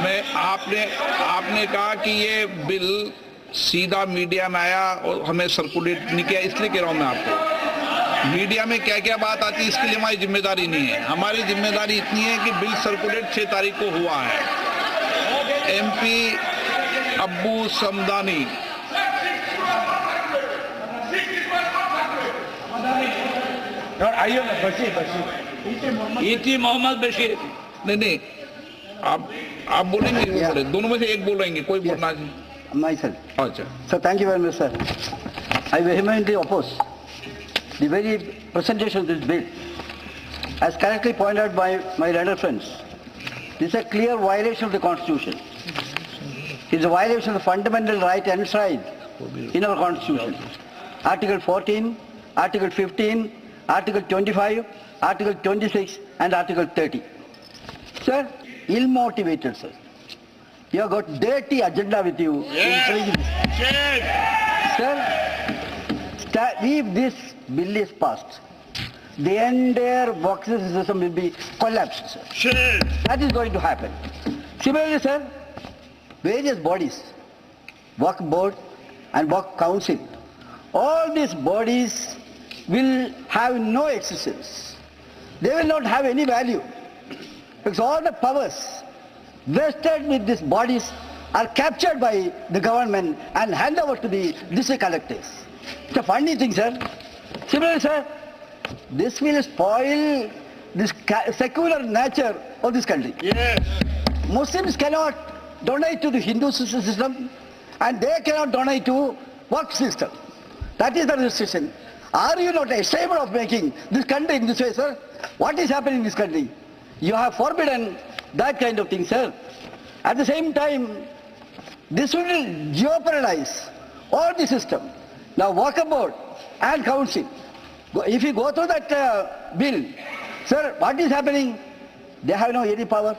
मैं आपने आपने कहा कि ये बिल सीधा मीडिया में आया और हमें सर्कुलेट नहीं किया, इसलिए कह रहा हूं मैं आपको। मीडिया में क्या क्या बात आती है इसके लिए हमारी जिम्मेदारी नहीं है। हमारी जिम्मेदारी इतनी है कि बिल सर्कुलेट 6 तारीख को हुआ है। एमपी अब्बू समदानी इटी मोहम्मद बशीर। नहीं, आप बोलेंगे, वो बोले, दोनों में से एक बोलेंगे, कोई बोलना चाहिए। Myself. अच्छा Sir, thank you very much, sir. I vehemently oppose the very presentation of this bill. As correctly pointed out by my learned friends, this is a clear violation of the Constitution. It is a violation of the fundamental right enshrined in our Constitution. Article 14, Article 15, Article 25, Article 26 and Article 30. Sir, ill-motivated, sir. You have got dirty agenda with you. Yes. Sir, if this bill is passed, the entire boxing system will be collapsed, sir. That is going to happen. Similarly, sir, various bodies, Waqf Board and Waqf Council, all these bodies will have no existence. They will not have any value. Because all the powers vested with these bodies are captured by the government and handed over to the district collectors. It's a funny thing, sir. Similarly, sir, this will spoil this secular nature of this country. Yes. Muslims cannot donate to the Hindu system and they cannot donate to Waqf system. That is the restriction. Are you not ashamed of making this country in this way, sir? What is happening in this country? You have forbidden that kind of thing, sir. At the same time, this will jeopardize all the system. Now, Waqf Board and Council, if you go through that bill, sir, what is happening? They have no any power.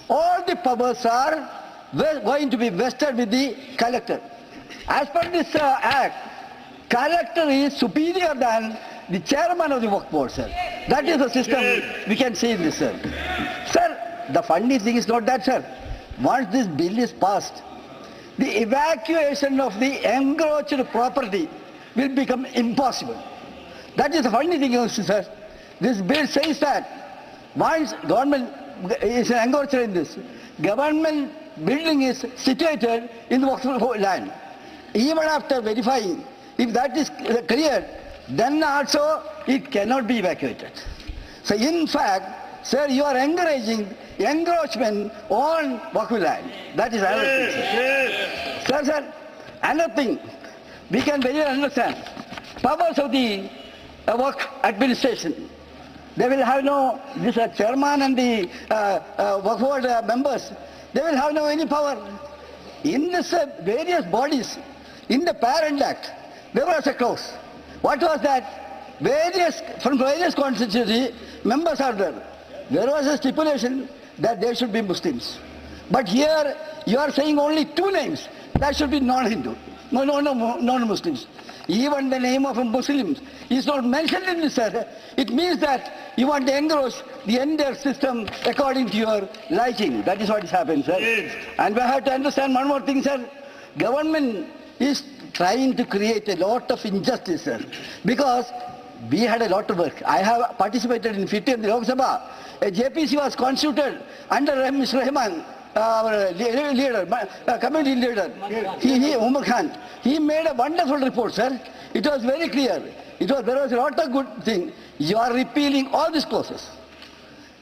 All the powers are going to be vested with the collector. As per this act, collector is superior than the chairman of the Waqf Board, sir. That is the system we can see in this, sir. Sir, the funny thing is not that, sir. Once this bill is passed, the evacuation of the encroached property will become impossible. That is the funny thing, sir. This bill says that once government is encroached in this, government building is situated in the Waqf land. Even after verifying, if that is clear, then also it cannot be evacuated. So in fact, sir, you are encouraging encroachment on Waqf land. That is another thing, sir. Sir, another thing, we can very well understand. Powers of the Waqf administration, they will have no, this chairman and the Waqf Board members, they will have no any power. In this various bodies, in the Parent Act, there was a clause. What was that? From various constituency, members are there. There was a stipulation that they should be Muslims. But here, you are saying only 2 names. That should be non-Hindu, non-Muslims. Even the name of a Muslim is not mentioned in this, sir. It means that you want to engross the entire system according to your liking. That is what is happening, sir. Yes. And we have to understand one more thing, sir. Government is trying to create a lot of injustice, sir. Because we had a lot of work. I have participated in 15th Lok Sabha. A JPC was constituted under Mr. Rahman, our leader, committee leader, Umar Khan. He made a wonderful report, sir. It was very clear. There was a lot of good thing. You are repealing all these clauses.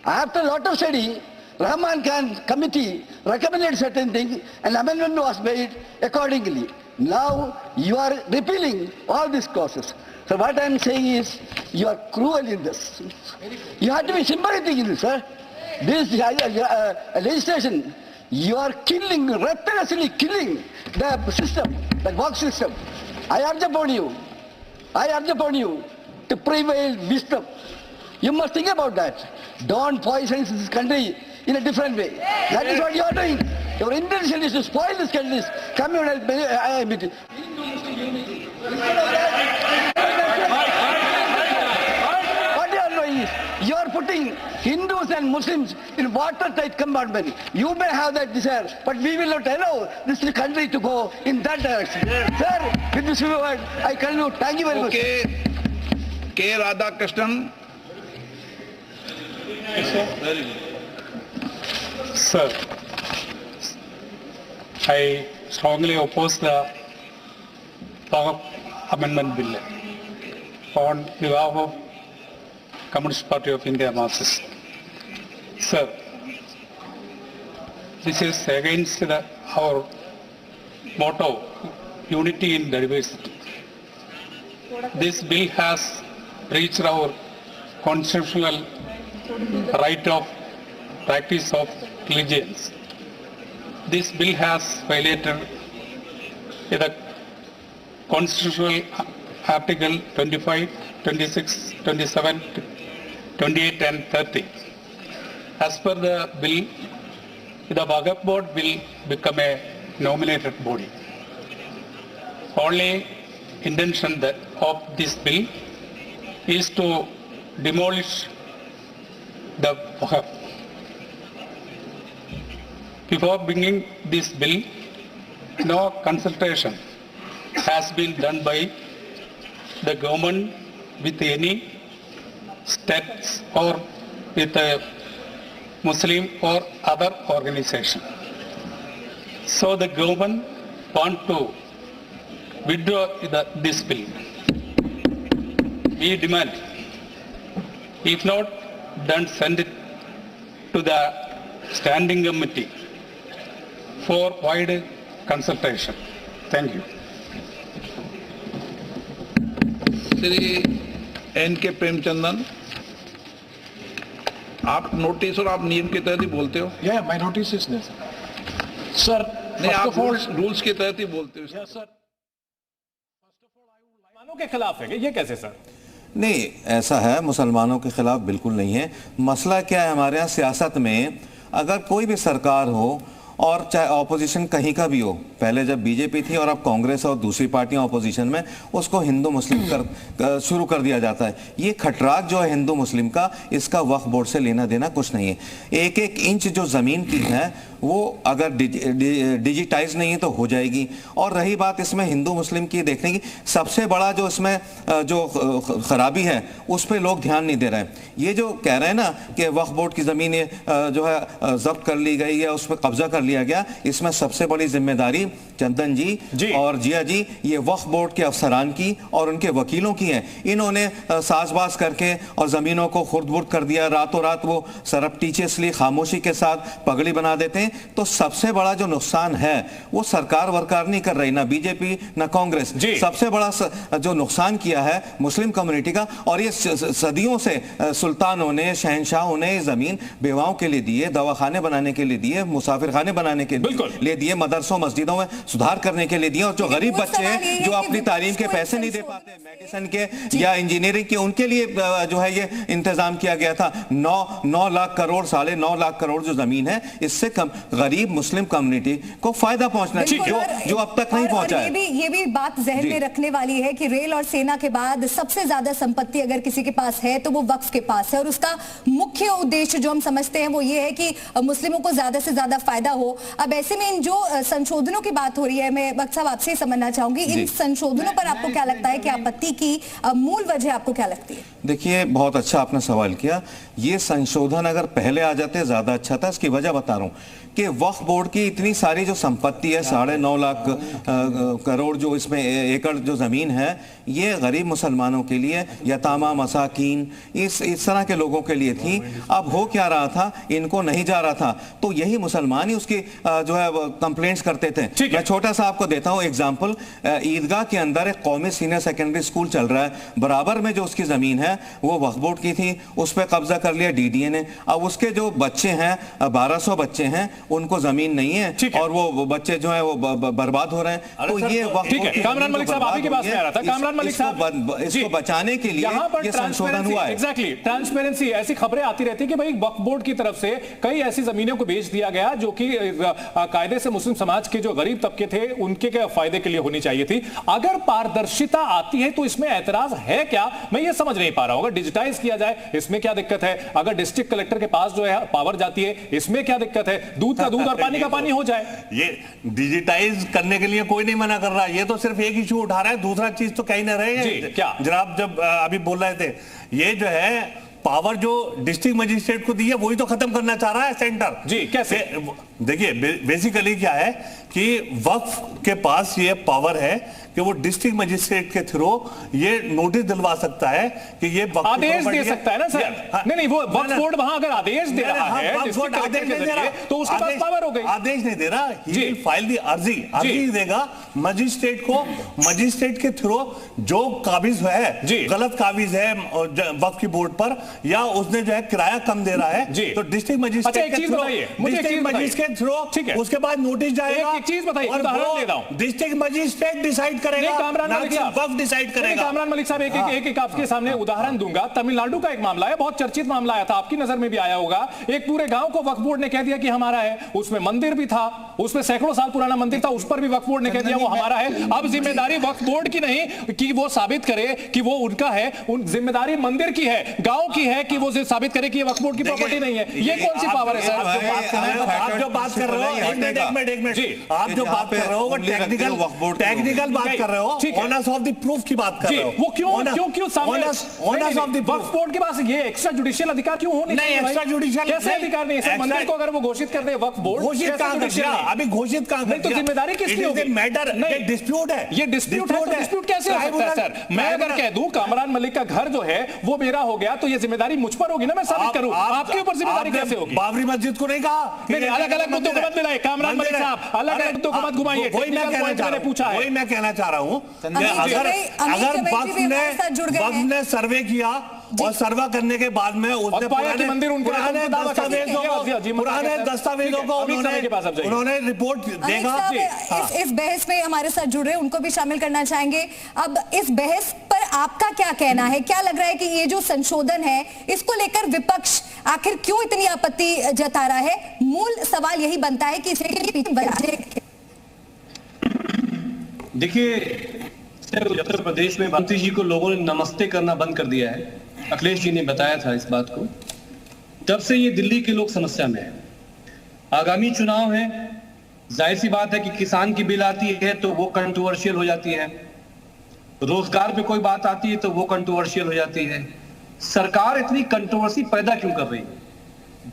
After a lot of study, Rahman Khan committee recommended certain things and amendment was made accordingly. Now you are repealing all these clauses. So what I am saying is, you are cruel in this. You have to be sympathetic in this, sir. This legislation, you are killing, recklessly killing the system, the work system. I urge upon you to prevail wisdom. You must think about that. Don't poison this country in a different way. That is what you are doing. Your intention is to spoil this country's communal unity. What you are doing is, you are putting putting Hindus and Muslims in watertight compartment. You may have that desire, but we will not allow this country to go in that direction. Sir, with this word, I conclude. Thank you very much. Okay. K. Radhakrishnan. Sir, I strongly oppose the Power Amendment Bill on behalf of Communist Party of India Marxist. Sir, this is against our motto, unity in diversity. This bill has breached our constitutional right of practice of religions. This bill has violated the constitutional article 25, 26, 27, 28 and 30. As per the bill, the Waqf board will become a nominated body. Only intention of this bill is to demolish the Waqf. Before bringing this bill, no consultation has been done by the government with any states or with a Muslim or other organization. So the government want to withdraw this bill. We demand, if not, then send it to the standing committee for wide consultation. Thank you. Shri N.K. Premachandran, आप notice और आप नियम के तहत ही बोलते हो? Yeah, my notice is there. Sir, नहीं, first आप of all, रूल्स के तहत ही बोलते हो? yes, sir. मुसलमानों के खिलाफ है ये कैसे सर? नहीं, ऐसा है, मुसलमानों के खिलाफ बिल्कुल नहीं है। मसला क्या है, हमारे यहाँ सियासत में अगर कोई भी सरकार हो और चाहे ऑपोजिशन कहीं का भी हो, पहले जब बीजेपी थी और अब कांग्रेस और दूसरी पार्टियां ऑपोजिशन में, उसको हिंदू मुस्लिम शुरू कर दिया जाता है। ये खटराक जो है हिंदू मुस्लिम का, इसका वक्फ बोर्ड से लेना देना कुछ नहीं है। एक एक इंच जो ज़मीन की है वो अगर डिजिटाइज नहीं है तो हो जाएगी। और रही बात इसमें हिंदू मुस्लिम की देखने की, सबसे बड़ा जो इसमें जो खराबी है उस पर लोग ध्यान नहीं दे रहे हैं। ये जो कह रहे हैं ना कि वक्फ बोर्ड की ज़मीनें जो है जब्त कर ली गई है, उस पर कब्जा कर लिया गया, इसमें सबसे बड़ी जिम्मेदारी चंदन जी और जिया जी, ये वक्फ बोर्ड के अफसरान की और उनके वकीलों की है। इन्होंने साजबाज करके और ज़मीनों को खुर्द-बुर्द कर दिया, रातों रात वो सरपटीचियसली खामोशी के साथ पगड़ी बना देते हैं। तो सबसे बड़ा जो नुकसान है वो सरकार वरकार नहीं कर रही, ना बीजेपी ना कांग्रेस। सबसे बड़ा जो नुकसान किया है मुस्लिम कम्युनिटी का, और ये सदियों से सुल्तानों ने, शहनशाहों ने जमीन बेवाओं के लिए दी है, दवाखाने बनाने के लिए दी है, मुसाफिर खाने बनाने के लिए दी है, मदरसों मस्जिदों में सुधार करने के लिए दिए। और जो गरीब बच्चे हैं जो अपनी तालीम के पैसे नहीं दे पाते, मेडिसिन के या इंजीनियरिंग के, उनके लिए जो है ये इंतजाम किया गया था। 9 लाख करोड़, 9.5 लाख करोड़ जो जमीन है, इससे कम गरीब मुस्लिम कम्युनिटी को फायदा पहुंचना चाहिए, जो अब तक नहीं पहुंचा है। ये भी बात जहन में रखने वाली है कि रेल और सेना के बाद सबसे ज्यादा संपत्ति अगर किसी के पास है तो वो वक्फ के पास है, और उसका मुख्य उद्देश्य जो हम समझते हैं वो ये है कि मुस्लिमों को ज्यादा से ज्यादा फायदा हो। अब ऐसे में इन जो संशोधनों की बात हो रही है, मैं वक्त साहब आपसे समझना चाहूंगी, इन संशोधनों पर आपको क्या लगता है कि आपत्ति की मूल वजह आपको क्या लगती है? देखिए, बहुत अच्छा आपने सवाल किया। ये संशोधन अगर पहले आ जाते ज्यादा अच्छा था। इसकी वजह बता रहा हूं कि वक्फ बोर्ड की इतनी सारी जो संपत्ति है, 9.5 लाख करोड़ जो इसमें एकड़ जो जमीन है, ये गरीब मुसलमानों के लिए, यतामा, मसाकीन, इस तरह के लोगों के लिए थी। अब हो क्या रहा था, इनको नहीं जा रहा था, तो यही मुसलमान ही उसकी जो है कंप्लेंट्स करते थे। मैं छोटा सा आपको देता हूं एग्जाम्पल। ईदगाह के अंदर एक कौमी सीनियर सेकेंडरी स्कूल चल रहा है, बराबर में जो उसकी जमीन है वो वक्फ बोर्ड की थी, उस पर कब्जा कर लिया डीडीए ने। अब उसके जो बच्चे हैं, 1200 बच्चे हैं, उनको जमीन नहीं है और वो बच्चे जो है वो बर्बाद हो रहे हैं। तो ये वक्त कामरान मलिक साहब, आप ही के पास में आ रहा था। कामरान मलिक साहब, इसको बचाने के लिए ये संशोधन हुआ है। Exactly, transparency. ऐसी खबरें आती रहती है कि भाई वक्फ बोर्ड की तरफ से कई ऐसी जमीनों को बेच दिया गया जो कि कायदे से मुस्लिम समाज के जो गरीब तबके थे उनके क्या फायदे के लिए होनी चाहिए थी। अगर पारदर्शिता आती है तो इसमें ऐतराज है क्या, मैं ये समझ नहीं पा रहा हूं। अगर डिजिटाइज किया जाए इसमें क्या दिक्कत है, अगर डिस्ट्रिक्ट कलेक्टर के पास जो है पावर जाती है इसमें क्या दिक्कत है, दूध का दूध और पानी का पानी हो जाए। ये डिजिटाइज करने के लिए कोई नहीं मना कर रहा, ये तो सिर्फ एक इशू उठा रहा है, दूसरा चीज तो कहीं ना रहे। क्या जनाब जब अभी बोल रहे थे, ये जो है पावर जो डिस्ट्रिक्ट मजिस्ट्रेट को दी है वही तो खत्म करना चाह रहा है सेंटर। जी कैसे? देखिए बेसिकली क्या है कि वक्फ के पास ये पावर है कि वो डिस्ट्रिक्ट मजिस्ट्रेट के थ्रू ये नोटिस दिलवा सकता है कि ये आदेश दे सकता है ना सर। नहीं वो वक्फ बोर्ड वहां अगर आदेश दे रहा है डिस्ट्रिक्ट कलेक्टर के जरिए तो उसके पास पावर हो गई। आदेश नहीं दे रहा, ही फाइल दी अर्जी देगा मजिस्ट्रेट को, मजिस्ट्रेट के थ्रू जो काबिज है गलत काबिज है वक्फ की बोर्ड पर या उसने जो है किराया कम दे रहा है तो डिस्ट्रिक्ट मजिस्ट्रेट के थ्रू, डिस्ट्रिक्ट मजिस्ट्रेट के थ्रू उसके बाद नोटिस जाएगा। एक चीज बताइए, उदाहरण दे रहा हूं, डिस्ट्रिक्ट मजिस्ट्रेट डिसाइड करेगा, कामरान मलिक साहब वक्फ डिसाइड करेगा। कामरान मलिक साहब एक आपके सामने उदाहरण दूंगा। तमिलनाडु का एक मामला है, बहुत चर्चित मामला आया था, आपकी नजर में भी आया होगा। एक पूरे गांव को वक्फ बोर्ड ने कह दिया कि हमारा है, उसमें मंदिर भी था, उसमें सैकड़ों साल पुराना मंदिर था, उस पर भी वक्फ बोर्ड ने कह दिया वो हमारा है। अब जिम्मेदारी वक्फ बोर्ड की नहीं कि वो साबित करे कि वो उनका है, जिम्मेदारी मंदिर की है, गांव की है कि वो साबित करे कि ये वक्फ बोर्ड की प्रॉपर्टी नहीं है। ये कौन सी पावर है सर? आप जो बात कर रहे हो, एक मिनट आप जो बात कर रहे हो वो टेक्निकल बात कर रहे हो, ऑनर्स ऑफ द प्रूफ की बात कर रहे हो। वो क्यों सामने honours of the Waqf board के पास ये एक्स्ट्रा जुडिशियल अधिकार क्यों होने चाहिए? एक्स्ट्रा जुडिशियल कैसे अधिकार नहीं है? मंदिर को अगर वो घोषित कर दे वक्फ बोर्ड, घोषित कहां कर दिया? अभी घोषित कहां कर दिया? तो जिम्मेदारी किसकी होगी? मैटर ये डिस्प्यूट है, ये डिस्प्यूट है तो डिस्प्यूट कैसे हो सकता है सर? मैं अगर कह दूं कामरान मलिक का घर जो है वो मेरा हो गया तो ये जिम्मेदारी मुझ पर होगी ना, मैं साबित करूं। आपके ऊपर जिम्मेदारी कैसे होगी? बाबरी मस्जिद को नहीं कहा, अलग अलग मुद्दों को मत मिलाइए कामरान मलिक साहब, अलग अलग मुद्दों को मत घुमाइए। वही मैं कहना चाह रहा हूं अगर वक्फ ने सर्वे किया और सर्वे करने के बाद में उसने पुराने दस्तावेजों को उन्होंने रिपोर्ट देगा। इस बहस में हमारे साथ जुड़ रहे उनको भी शामिल करना चाहेंगे। अब इस बहस पर आपका क्या कहना है? क्या लग रहा है कि ये जो संशोधन है इसको लेकर विपक्ष आखिर क्यों इतनी आपत्ति जता रहा है? मूल सवाल यही बनता है कि देखिए उत्तर प्रदेश में मंत्री जी को लोगों ने नमस्ते करना बंद कर दिया है। अखिलेश जी ने बताया था इस बात को, तब से ये दिल्ली के लोग समस्या में है। आगामी चुनाव है, जाहिर सी बात है कि किसान की बिल आती है तो वो कंट्रोवर्शियल हो जाती है, रोजगार पे कोई बात आती है तो वो कंट्रोवर्शियल हो जाती है। सरकार इतनी कंट्रोवर्सी पैदा क्यों कर रही है?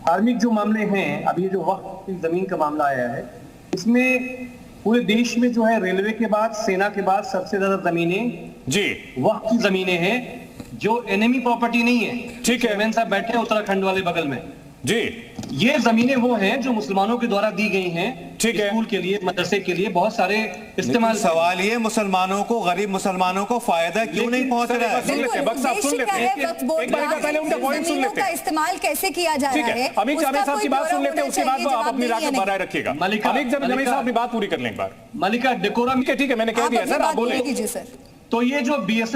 धार्मिक जो मामले हैं, अभी जो वक्फ की जमीन का मामला आया है, इसमें पूरे देश में जो है रेलवे के बाद, सेना के बाद सबसे ज्यादा जमीनें वक्फ की जमीनें हैं जो एनिमी प्रॉपर्टी नहीं है। ठीक है, चेयरमैन साहब बैठे हैं उत्तराखंड वाले बगल में जी। ये जमीनें वो हैं जो मुसलमानों के द्वारा दी गई हैं, ठीक है, स्कूल के लिए, मदरसे के लिए, बहुत सारे इस्तेमाल। सवाल ये मुसलमानों को, गरीब मुसलमानों को फायदा क्यों नहीं पहुंच रहा है? का इस्तेमाल कैसे किया जा रहा है? अमित साहब की बात सुन लेते हैं, उसके बाद आप अपनी राय बनाए रखिएगा। अमित साहब अपनी बात पूरी कर लें एक बार। मलिका डेकोरम, ठीक है, मैंने कह दिया सर, आप बोले। सर तो ये जो BSN